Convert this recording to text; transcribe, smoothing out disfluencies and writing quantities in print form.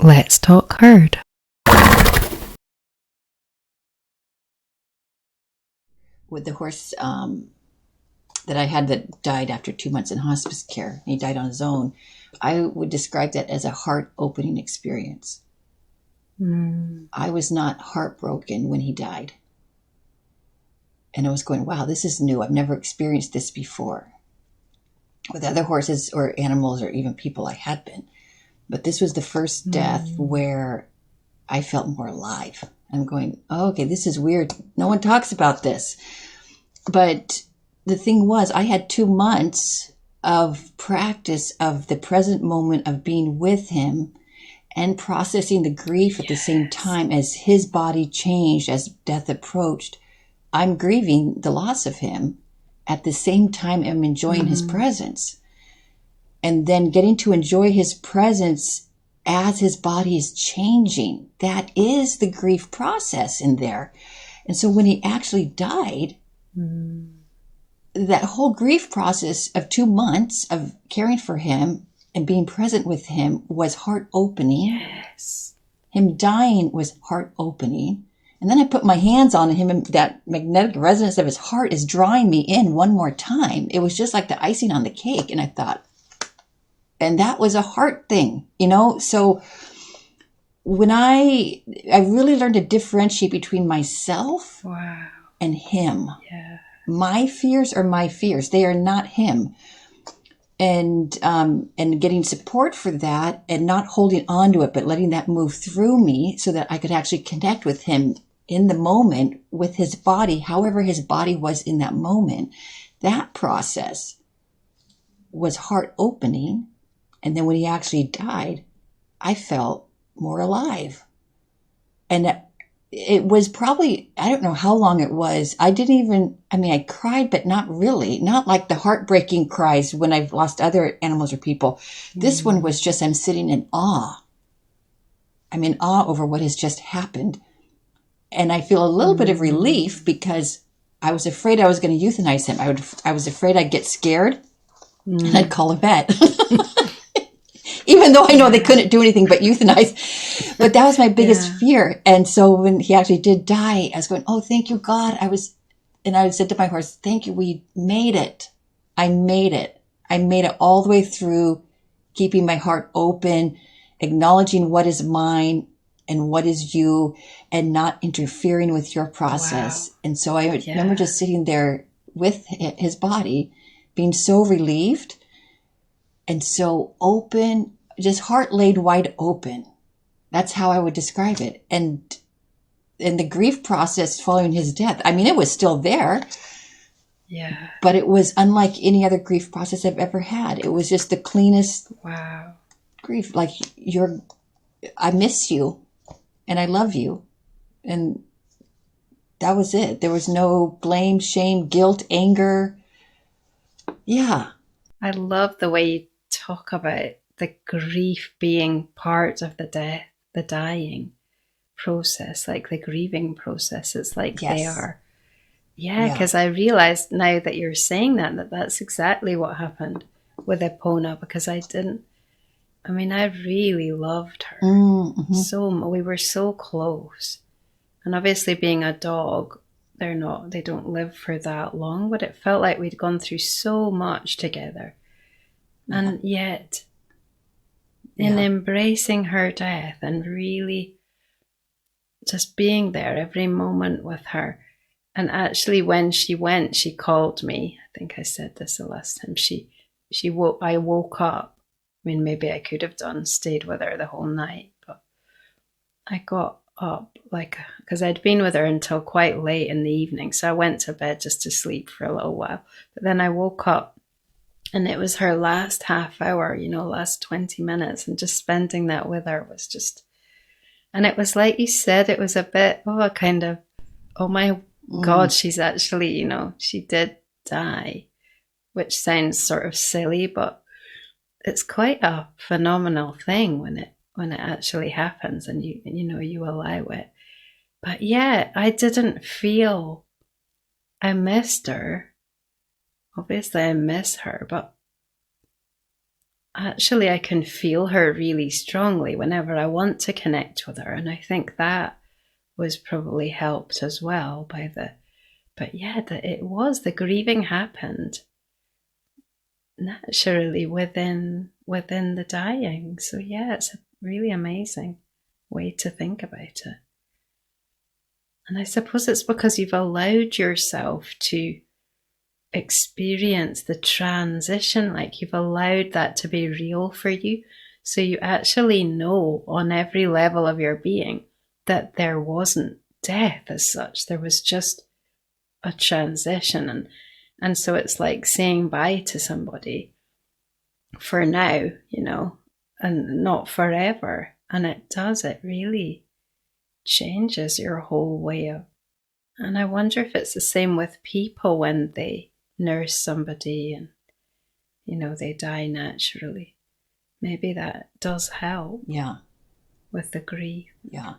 Let's talk herd. With the horse that I had that died after 2 months in hospice care, he died on his own, I would describe that as a heart-opening experience. I was not heartbroken when he died. And I was going, wow, this is new. I've never experienced this before. With other horses or animals or even people I had been. But this was the first death where I felt more alive. I'm going, oh, okay, this is weird. No one talks about this. But the thing was, I had 2 months of practice of the present moment of being with him and processing the grief at the same time as his body changed, as death approached. I'm grieving the loss of him. At the same time, I'm enjoying his presence. And then getting to enjoy his presence as his body is changing. That is the grief process in there. And so when he actually died, that whole grief process of 2 months of caring for him and being present with him was heart-opening. Yes. Him dying was heart-opening. And then I put my hands on him, and that magnetic resonance of his heart is drawing me in one more time. It was just like the icing on the cake. And I thought, and that was a heart thing, you know? So when I really learned to differentiate between myself and him. Yeah. My fears are my fears. They are not him. And getting support for that and not holding on to it, but letting that move through me so that I could actually connect with him in the moment with his body, however his body was in that moment. That process was heart opening. And then when he actually died, I felt more alive. And it was probably, I don't know how long it was. I cried, but not really. Not like the heartbreaking cries when I've lost other animals or people. This one was just, I'm sitting in awe. I'm in awe over what has just happened. And I feel a little bit of relief because I was afraid I was going to euthanize him. I was afraid I'd get scared and I'd call a vet. Even though I know they couldn't do anything but euthanize. But that was my biggest fear. And so when he actually did die, I was going, oh, thank you, God. And I said to my horse, thank you, we made it. I made it. I made it all the way through, keeping my heart open, acknowledging what is mine and what is you, and not interfering with your process. Wow. And so I remember just sitting there with his body, being so relieved and so open, just heart laid wide open. That's how I would describe it. And the grief process following his death, I mean, it was still there. Yeah. But it was unlike any other grief process I've ever had. It was just the cleanest grief. Like, I miss you and I love you. And that was it. There was no blame, shame, guilt, anger. Yeah. I love the way you talk about the grief being part of the death, the dying process, like the grieving process. It's like they are. Yeah, because I realized now that you're saying that's exactly what happened with Epona, because I really loved her. Mm-hmm. We were so close. And obviously being a dog, they don't live for that long, but it felt like we'd gone through so much together. And yet, in embracing her death and really just being there every moment with her. And actually, when she went, she called me. I think I said this the last time. I woke up. I mean, maybe I could have stayed with her the whole night, but I got up because I'd been with her until quite late in the evening. So I went to bed just to sleep for a little while. But then I woke up. And it was her last half hour, last 20 minutes. And just spending that with her was just... And it was like you said, it was a bit of a kind of, oh my God, she's actually, she did die. Which sounds sort of silly, but it's quite a phenomenal thing when it actually happens and you allow it. But yeah, I didn't feel I missed her. Obviously, I miss her, but actually I can feel her really strongly whenever I want to connect with her. And I think that was probably helped as well by but yeah, the grieving happened naturally within the dying. So yeah, it's a really amazing way to think about it. And I suppose it's because you've allowed yourself to experience the transition, like you've allowed that to be real for you. So you actually know on every level of your being that there wasn't death as such. There was just a transition. And so it's like saying bye to somebody for now, and not forever. And it really changes your whole way of. And I wonder if it's the same with people when they nurse somebody and, they die naturally. Maybe that does help. Yeah. With the grief. Yeah.